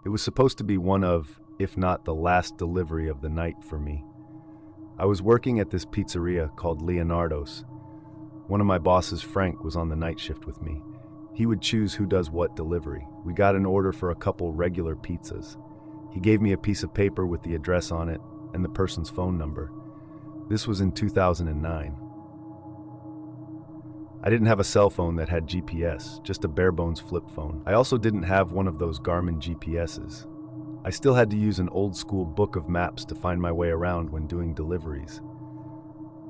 It was supposed to be one of, if not the last delivery of the night for me. I was working at this pizzeria called Leonardo's. One of my bosses, Frank, was on the night shift with me. He would choose who does what delivery. We got an order for a couple regular pizzas. He gave me a piece of paper with the address on it and the person's phone number. This was in 2009. I didn't have a cell phone that had GPS, just a bare-bones flip phone. I also didn't have one of those Garmin GPSs. I still had to use an old-school book of maps to find my way around when doing deliveries.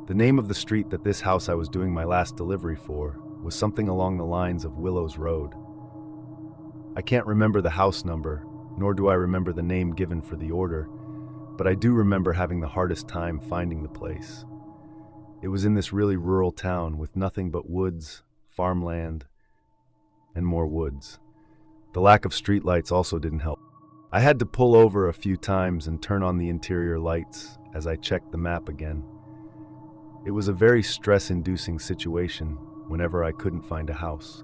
The name of the street that this house I was doing my last delivery for was something along the lines of Willows Road. I can't remember the house number, nor do I remember the name given for the order, but I do remember having the hardest time finding the place. It was in this really rural town with nothing but woods, farmland, and more woods. The lack of streetlights also didn't help. I had to pull over a few times and turn on the interior lights as I checked the map again. It was a very stress-inducing situation whenever I couldn't find a house.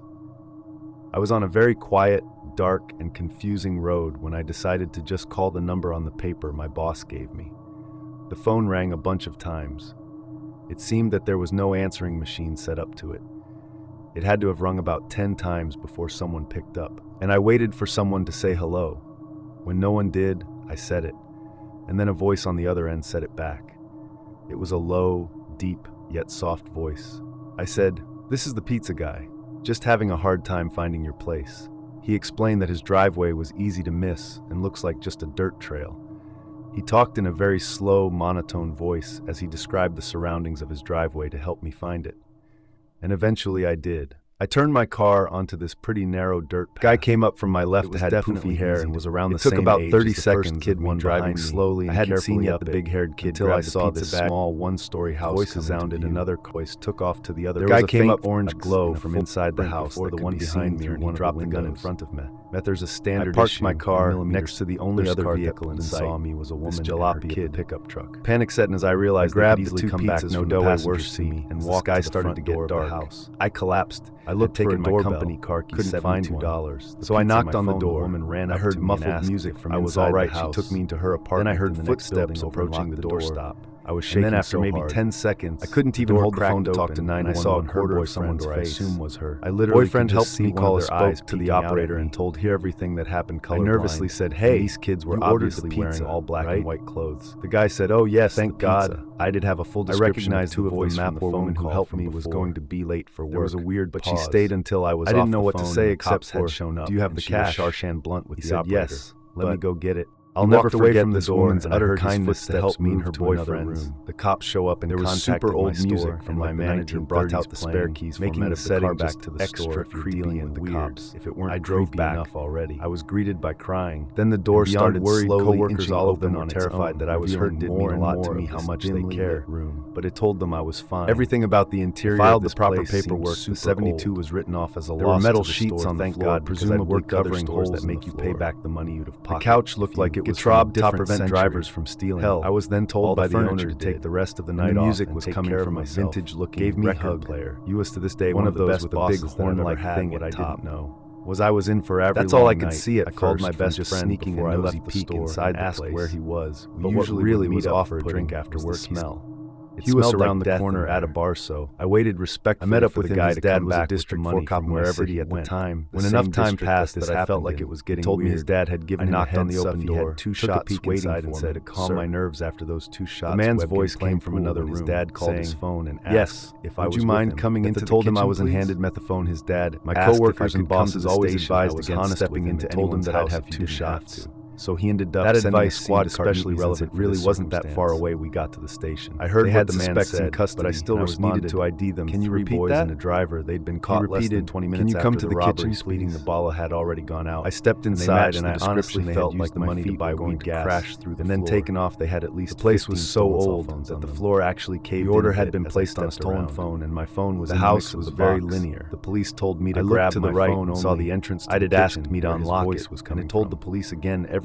I was on a very quiet, dark, and confusing road when I decided to just call the number on the paper my boss gave me. The phone rang a bunch of times. It seemed that there was no answering machine set up to it. It had to have rung about 10 times before someone picked up, and I waited for someone to say hello. When no one did, I said it, and then a voice on the other end said it back. It was a low, deep, yet soft voice. I said, "This is the pizza guy. Just having a hard time finding your place." He explained that his driveway was easy to miss and looks like just a dirt trail. He talked in a very slow, monotone voice as he described the surroundings of his driveway to help me find it. And eventually I did. I turned my car onto this pretty narrow dirt path. Guy came up from my left that had poofy hair and was around the same age. It took about 30 seconds. Kid one driving slowly. I hadn't seen yet the big-haired kid until I saw this small one-story house. Voices sounded. Another voice took off to the other. The guy came up orange glow from inside the house before the one behind me, and he dropped the gun in front of me. There's a standard. I parked my car next to the only other vehicle in sight. Saw me was a woman. This jalopy kid pickup truck. Panic set, and as I realized, I grabbed the two pizzas from the passenger seat and walked. Sky started to get dark. House. I collapsed. I looked for my company car key, couldn't find $2. So I knocked on the door. The woman ran up. I heard muffled music from inside the house. I was all right. She took me into her apartment. Then I heard footsteps approaching the doorstop. I was shaking. And then after maybe 10 seconds, I couldn't even hold the phone to talk to 911. I saw a quarter of someone's face. I assume was her. I literally boyfriend helped me call their eyes to the operator and told her everything that happened colorblind. I nervously said, "Hey, these kids were obviously wearing all black and white clothes." The guy said, "Oh yes, thank God." I did have a full description. I recognized two of the map woman who helped me was going to be late for work. There was a weird but she stayed until I was. I didn't know what to say except for, "Do you have the cash?" Sharshan blunt with the operator. Yes. Let me go get it. I'll never forget this woman's utter kindness to help me and her boyfriend. The cops show up and there was super old music from my manager brought out the spare keys, making the setting back to the extra creepy and weird. If it weren't I drove back enough already. I was greeted by crying. Then the door started worried. Coworkers, all of them were terrified that I was hurt. Did mean a lot to me how much they care. But it told them I was fine. Everything about the interior filed the proper paperwork. The 72 was written off as a loss. There were metal sheets on the floor, presumably covering holes that make you pay back the money you'd have pocketed. The couch looked like it was to prevent drivers from stealing. Hell, I was then told by the owner to take the rest of the night off. The music was coming from a vintage-looking record player. He was to this day one of those with a big horn-like thing. What I didn't know was I was in for every. That's all I could see. I called my best friend sneaking before I left the store inside and asked where he was. But what really was off for a drink after work smell. He was around the corner at a bar, so I waited respectfully. I met up with the guy to come back district money from wherever he at the time. When enough time passed that I felt like it was getting weird, told me his dad had given him a heads up. He had 2 shots waiting for him and said to calm my nerves after those 2 shots. The man's voice came from another room. His dad called his phone and asked, "Yes, if I would you mind coming into the kitchen?" Told him I was handed methaphone. His dad, my coworkers and bosses always advised against stepping into anyone's house that 2 shots. So he ended up that sending advice a squad especially relevant. It really wasn't that far away. We got to the station. I heard what the man said, but I still needed to ID them. Can you repeat that? And a driver. They'd been caught less than 20 minutes. Can you come to the kitchen? Speeding the bala had already gone out. I stepped inside and I honestly felt like the money to buy weed crashed through the floor. And then taken off. They had at least. The place was so old that the floor actually caved. The order had been placed on a stolen phone, and my phone was. The house was very linear. The police told me to grab my phone and saw the entrance. I did ask me to unlock it, and it told the police again every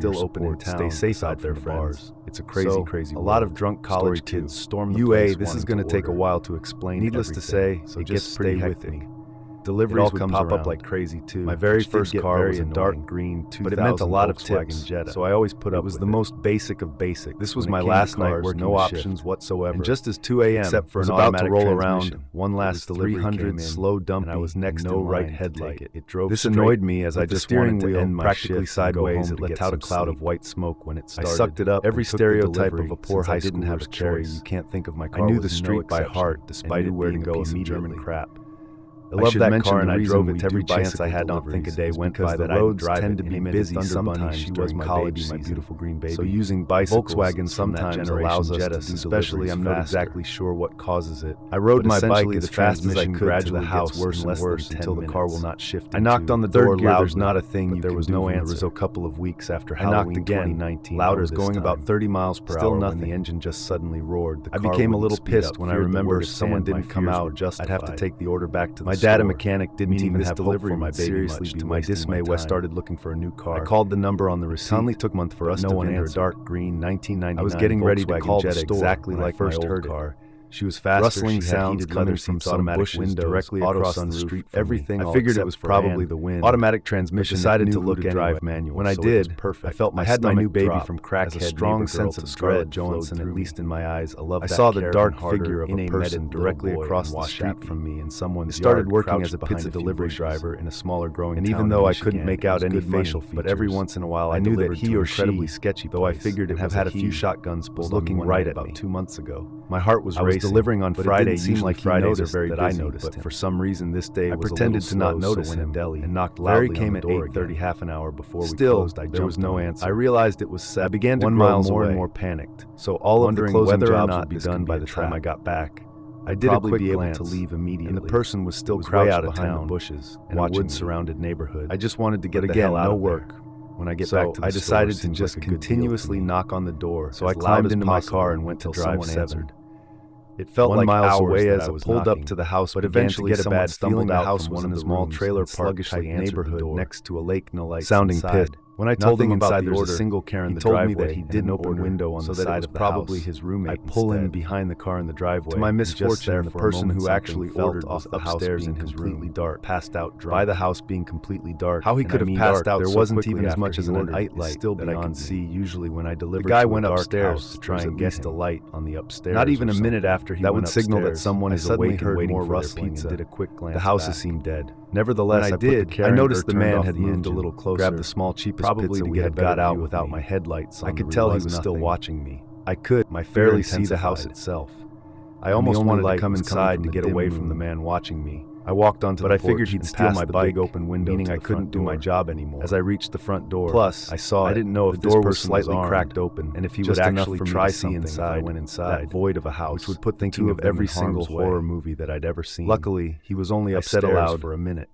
still open in town. Stay safe out there, friends. It's a crazy world. A lot of drunk college kids storm the place. This is going to take a while to explain. Needless to say, it gets pretty hectic. Deliveries would pop up like crazy too. My very first car was a dark green 2000 but it meant a lot of tips, Jetta. So I always put up with it. It was the most basic of basic. This was my last night working no options whatsoever. And just as 2 a.m. except for an about to roll around, one last 300 slow dump, and I was next no right headlight. It drove. This annoyed me as I just wanted to end practically sideways. It let out a cloud of white smoke when it started. I sucked it up. Every stereotype of a poor high school didn't have a choice. You can't think of my car. I knew the street by heart, despite it being a piece of German crap. I love that car and I drove it every chance I had. Don't think a day went by that I roads tend to be busy. Sometimes she was my college, my beautiful green baby. So using bicycles, Volkswagen sometimes allows us to do especially I'm not exactly sure what causes it. I rode my bike as fast as I could. Gradually the house worse and worse until the car will not shift. I knocked on the door loud. There's not a thing, but there was no answer. It was a couple of weeks after Halloween 2019. Louder, going about 30 miles per hour. Still nothing. The engine just suddenly roared. I became a little pissed when I remembered if someone didn't come out. I'd have to take the order back to the dad, a mechanic, didn't even have hope for my baby much. To my dismay, Wes started looking for a new car. I called the number on the receipt. It only took a month for us to enter a dark green 1999 I was getting ready to call the store exactly like my old car. She was faster. Rustling sounds coming from some automatic windows directly across the street. Everything. I figured it was probably the wind. Automatic transmission. Decided to look at drive manual. When I did, I felt my stomach new baby from Crackhead. A strong sense of Scarlett Johansson, at least in my eyes. I saw the dark figure of a person directly across the street from me in someone's yard. Started working as a pizza delivery driver in a smaller growing town. And even though I couldn't make out any facial features, but every once in a while I knew that he or she, incredibly sketchy, though I figured it have had a few shotguns pulled looking right at about 2 months ago. My heart was racing. Delivering on Friday. Seemed like Fridays are very busy, I noticed but for some reason this day I pretended to not notice him and knocked loudly on the door. Larry came at 8:30, half an hour before we closed. There was no answer. I realized it was 7. I began to grow more and more panicked. So all of the closing jobs would be done by the time I got back. I did a quick glance to leave immediately, and the person was still crouched out behind the bushes in a wood-surrounded neighborhood. I just wanted to get the hell out of there. When I get back to the store, I decided to just continuously knock on the door. So I climbed into my car and went to drive 7. It felt like miles away as I pulled up to the house, but eventually get a bad feeling. The house was in a small trailer park type neighborhood next to a lake, no lights sounding pit. When I told him about the order, single car in the driveway, he told me that he didn't open window on the side of the probably house. His roommate. I pull in behind the car in the driveway. To my misfortune, the person who actually ordered off the upstairs in his completely dark, passed out drunk. By the house being completely dark, how he could have passed out? There wasn't even as much as an night light still that I could see. Usually, when I delivered, the guy went upstairs to try and get a light on the upstairs. Not even a minute after he went upstairs, that would signal that someone is awake and waiting for their pizza. Did a quick glance. The houses seemed dead. Nevertheless, I noticed the man had moved a little closer, grabbed the small cheapest pizza we had got out without my headlights on. I could tell he was still watching me. I could barely see the house itself. I almost wanted to come inside to get away from the man watching me. I walked onto the porch, but I figured he'd steal my big open window, meaning I couldn't do my job anymore. As I reached the front door, plus I didn't know if the door was slightly cracked open, and if he would actually try to see inside. I went inside that void of a house, which would put thinking of every single horror movie that I'd ever seen. Luckily, he was only upstairs aloud for a minute.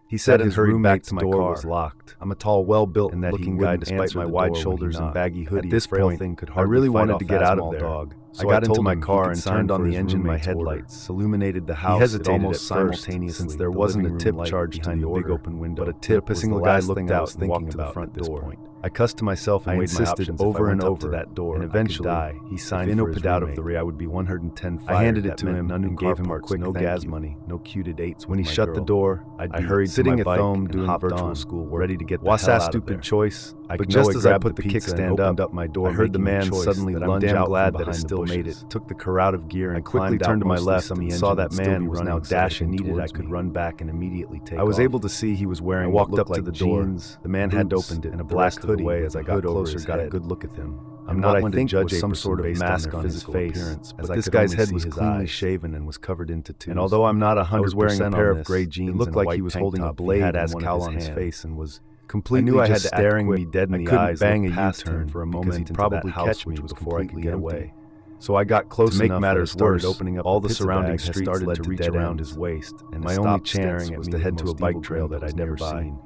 He said his roommate's door was locked. I'm a tall, well-built looking guy despite my wide shoulders and baggy hoodie. At this point, I really wanted to get out of there. So I got into my car and turned on the engine. My headlights illuminated the house. He hesitated almost simultaneously since there wasn't a tip charge behind the big open window. But a tip, a single guy looked out and walked to the front door. I cussed to myself and weighed my options over and over that door, and eventually he signed for his roommate. I would be 110 fired. I handed it to him and gave him a quick no gas money, no Q-ted 8s. When he shut the door, I hurried sitting at home doing virtual school, ready to get the hell out of there. Was that stupid choice? But just as I put the kickstand up my door, I heard the man suddenly lunge out glad that I still made it. Took the car out of gear and quickly turned to my left and saw that man was now dashing needed. I could run back and immediately take off. I was able to see he was wearing what looked like jeans. The man had opened it in a black hoodie. As I got closer, got a good look at him. I'm not one to judge some sort of mask on his face, but this guy's head was cleanly shaven and was covered into two. And although I'm not 100% on pair of gray jeans, it looked like he was holding a blade and one on his face and was completely just staring me dead in the eyes. Bang a U-turn for a moment he'd probably catch me before I could get away. So I got close enough. To make matters worse, opening up all the surrounding streets started to reach around his waist, and my only chance was to head to a bike trail that I'd never seen.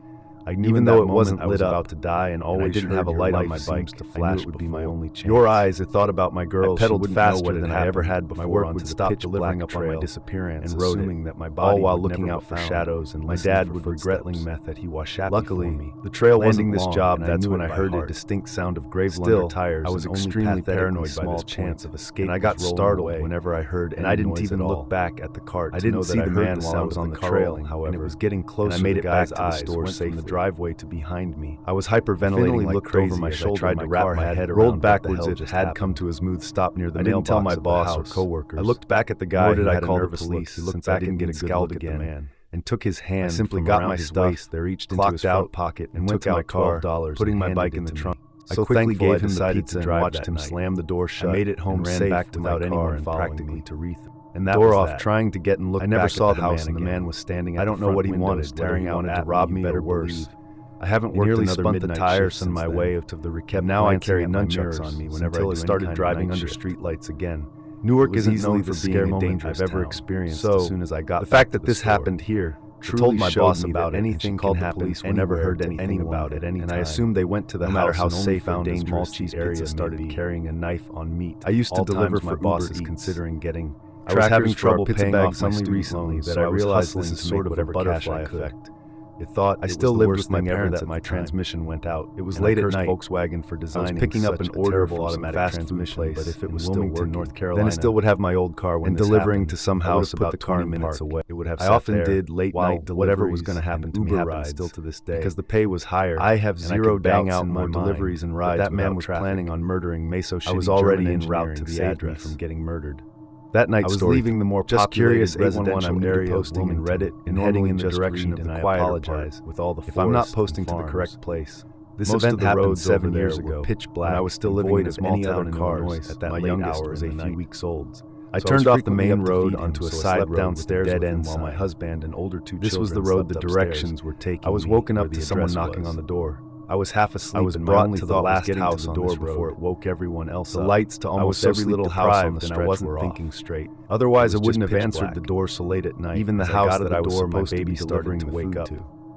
Even though it wasn't lit up, about to die and always didn't have a light on my bike to flash, it would be my only chance. Your eyes, I thought about my girl. I pedaled faster than I ever had before. My work would stop delivering up on my disappearance and assuming that my body, all while looking out for shadows, and my dad would regretting meth that he washed out. Luckily, the trail wasn't this job. That's when I heard a distinct sound of grave Lunder tires. I was extremely paranoid by this chance of escape, and I got startled whenever I heard. And I didn't even look back at the cart. I didn't see the man while I was on the trail. However, it was getting closer. I made it back to the store safely. The driveway to behind me. I was hyperventilating, looked over my shoulder, tried to wrap my head around, rolled backwards. It had come to a smooth stop near the mailbox. I didn't tell my boss or coworkers. I looked back at the guy who had called the police. He looked back and scowled at the man and took his hand. I simply got my stuff. They reached into his front pocket and took out $12, putting my bike in the trunk. So quickly gave him the pizza and watched him slam the door shut. I made it home safe back without anyone following me to Reeth. And that door off, trying to get and look. I never saw the house, and the man was standing. I don't know what he wanted, staring out to rob me or worse. I haven't worked another the tires on my way to the recap. Now I carry nunchucks on me whenever I started driving under streetlights again. Newark isn't known for being a dangerous I've ever experienced. So as soon as I got the fact that this happened here, told my boss about anything called the police. We never heard anything about it, and I assumed they went to the house. No matter how safe and dangerous cheese area started carrying a knife on meat. I used to deliver for bosses, considering getting I was having trouble paying off my student loans, that I realized this is sort of a butterfly effect. It thought I still lived with my parents that my transmission went out. It was late at night. Volkswagen for designing. I was picking up an order for automatic transmission, but if it was still working, North Carolina, then I still would have my old car when delivering to some house about 20 minutes away. It would have. I often did late night whatever was going to happen to me happened still to this day because the pay was higher. I have zero doubts out more deliveries and rides. That man was planning on murdering me, so I was already en route to the address from getting murdered. That night, I was leaving the more just curious residential area posting in Reddit and heading in the direction of the quieter part with all the forest. If I'm not posting to the correct place, this event happened 7 years ago. Pitch black. I was still living in a small town in Illinois at that late hour as a few weeks old. I turned off the main road onto a side road downstairs dead end while my husband and older two children. This was the road the directions were taking. I was woken up to someone knocking on the door. I was half asleep. I was brought to the last house on the door before it woke everyone else up. The lights to almost every little house on the stretch I wasn't thinking straight. Otherwise, I wouldn't have answered the door so late at night. Even the house that I was supposed to be starting to wake up.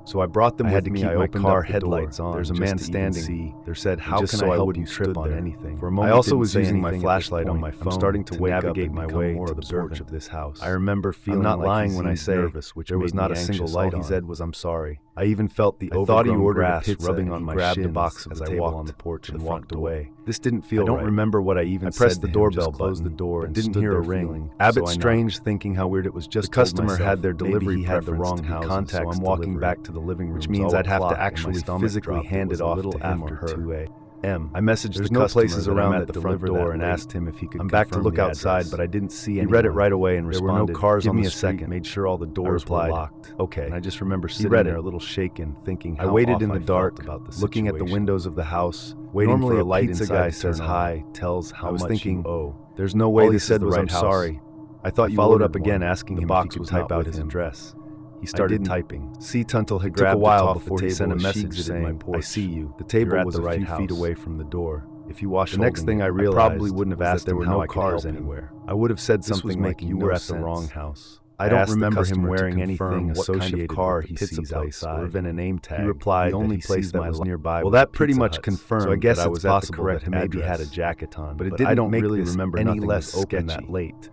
So I brought them with me. I opened my car headlights on. There's a man standing. There said, "How can I help you?" Trip on anything. For a moment, I also was using my flashlight on my phone. I'm starting to navigate my way to the porch of this house. I remember feeling not lying when I say nervous, which there was not a single light. All he said was, "I'm sorry." I even felt the overgrown grass rubbing on my shins box as I walked on the porch and walked away. This didn't feel right. I don't remember what I even said. I pressed the doorbell, closed the door, and didn't hear a ring. Abbott Strange, thinking how weird it was, just the customer had their delivery had the wrong house, so I'm walking back to the living room, which means I'd have to actually physically hand it off to him or her. 2 a.m. I messaged the customer places around at the front door and asked him if he could. I'm back to look outside, but I didn't see anyone. He read it right away and responded. There were no cars on the street. Give me a second. Made sure all the doors were locked. Okay. And I just remember sitting there a little shaken, thinking how I waited in the dark, looking at the windows of the house, waiting for a light inside. Guy says hi, tells how much. I was thinking, oh, there's no way this said was I'm sorry. I thought you followed up again asking him if he could type out his address. He started typing. C. Tuntle had grabbed a while before he sent a message saying, "I see you." The table was a few feet away from the door. If you wash the next thing I realized, I probably wouldn't have asked there were no cars anywhere. I would have said something like, "You were at the wrong house." I don't remember him wearing anything associated car he sees outside, or even a name tag. He replied, "The only place that was nearby." Well, that pretty much confirmed. So I guess it's possible that he maybe had a jacket on, but it didn't really remember any less open that late.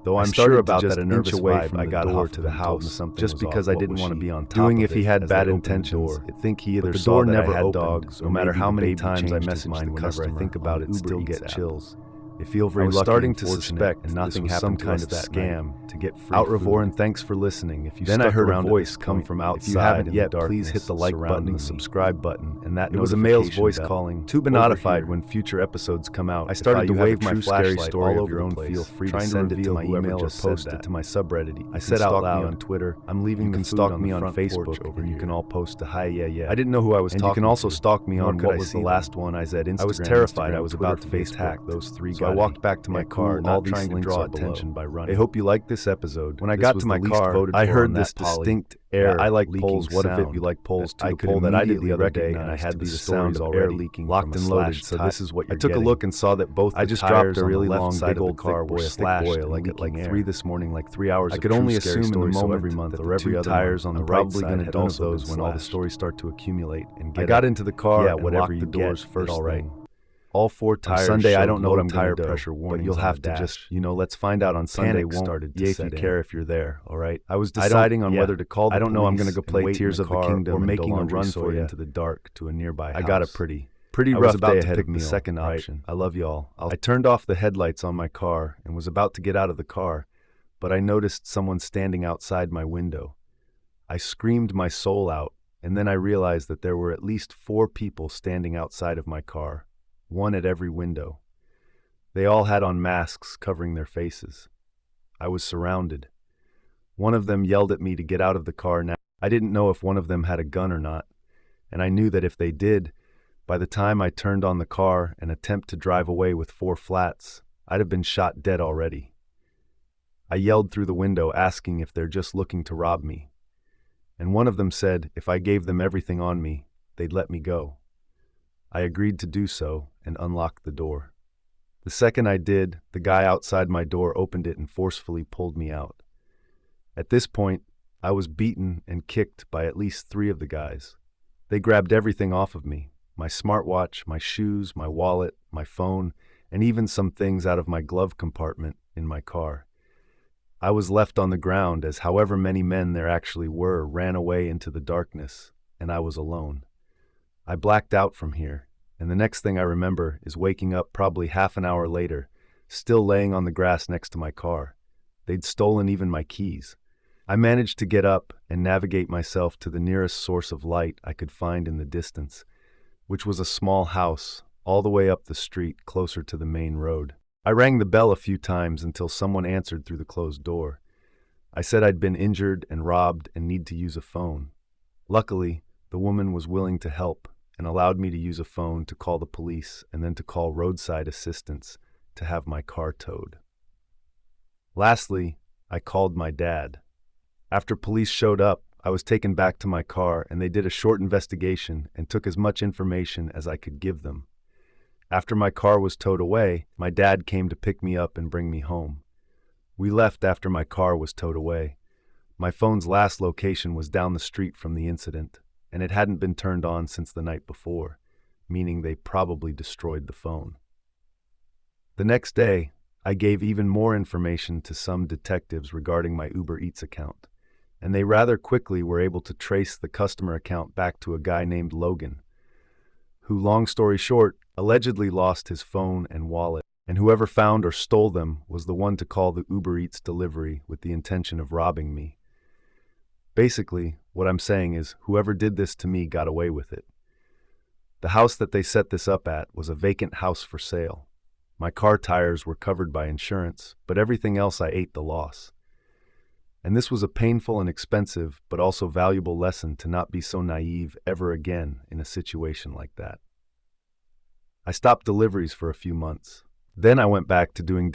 Though I'm sure about that an inch away from I got door to the house, just because I didn't want to be on top of it. Doing if he had bad intentions, I think he either saw that I had dogs, no matter how many times I messaged the customer. I think about it, still get chills. I feel very lucky. I was starting to suspect and nothing happened some kind of scam to get free food. And thanks for listening. If you then I heard a voice come from outside. If you haven't yet, please hit the like button, the subscribe button, and that it was a male's voice calling. To be notified when future episodes come out. I started to wave my flashlight all over your own. Feel free to send it to my email or post it to my subreddit. I said out loud on Twitter. I'm leaving. You can stalk me on Facebook, and you can all post a hi yeah. I didn't know who I was talking to. You can also stalk me on what was the last one I said. Instagram. I was terrified. I was about to face hack those three guys. I walked back to my car, not trying to draw attention by running. I hope you liked this episode. When I got to my car, I heard this distinct air. I like polls. What if it you like polls? I could that I did the other day, and I had the sound of air leaking, locked and loaded. So this is what you're getting. I took a look and saw that both. I just dropped a really long big old car was slashed like at like 3 this morning, like 3 hours. I could only assume in the moment every month or every other tires on the probably going to do those when all the stories start to accumulate and get. I got into the car. Yeah, whatever you doors first. All right. All 4 tires. Sunday, I don't know what I'm tire pressure warning, but you'll have to just, let's find out on Sunday. Won't started to if you care if you're there. All right. I was deciding on whether to call. I don't know. I'm going to go play Tears of the Kingdom or making a run for you into the dark to a nearby house. I got a pretty rough day ahead of me. The second option. I love y'all. I turned off the headlights on my car and was about to get out of the car, but I noticed someone standing outside my window. I screamed my soul out, and then I realized that there were at least 4 people standing outside of my car. 1 at every window. They all had on masks covering their faces. I was surrounded. One of them yelled at me to get out of the car now. I didn't know if one of them had a gun or not, and I knew that if they did, by the time I turned on the car and attempt to drive away with 4 flats, I'd have been shot dead already. I yelled through the window asking if they're just looking to rob me, and one of them said if I gave them everything on me, they'd let me go. I agreed to do so and unlocked the door. The second I did, the guy outside my door opened it and forcefully pulled me out. At this point, I was beaten and kicked by at least 3 of the guys. They grabbed everything off of me, my smartwatch, my shoes, my wallet, my phone, and even some things out of my glove compartment in my car. I was left on the ground as however many men there actually were ran away into the darkness, and I was alone. I blacked out from here, and the next thing I remember is waking up probably half an hour later, still laying on the grass next to my car. They'd stolen even my keys. I managed to get up and navigate myself to the nearest source of light I could find in the distance, which was a small house all the way up the street closer to the main road. I rang the bell a few times until someone answered through the closed door. I said I'd been injured and robbed and need to use a phone. Luckily, the woman was willing to help and allowed me to use a phone to call the police and then to call roadside assistance to have my car towed. Lastly, I called my dad. After police showed up, I was taken back to my car and they did a short investigation and took as much information as I could give them. After my car was towed away, my dad came to pick me up and bring me home. We left after my car was towed away. My phone's last location was down the street from the incident, and it hadn't been turned on since the night before, meaning they probably destroyed the phone. The next day, I gave even more information to some detectives regarding my Uber Eats account, and they rather quickly were able to trace the customer account back to a guy named Logan, who, long story short, allegedly lost his phone and wallet, and whoever found or stole them was the one to call the Uber Eats delivery with the intention of robbing me. Basically, what I'm saying is whoever did this to me got away with it. The house that they set this up at was a vacant house for sale. My car tires were covered by insurance, but everything else I ate the loss. And this was a painful and expensive, but also valuable lesson to not be so naive ever again in a situation like that. I stopped deliveries for a few months. Then I went back to doing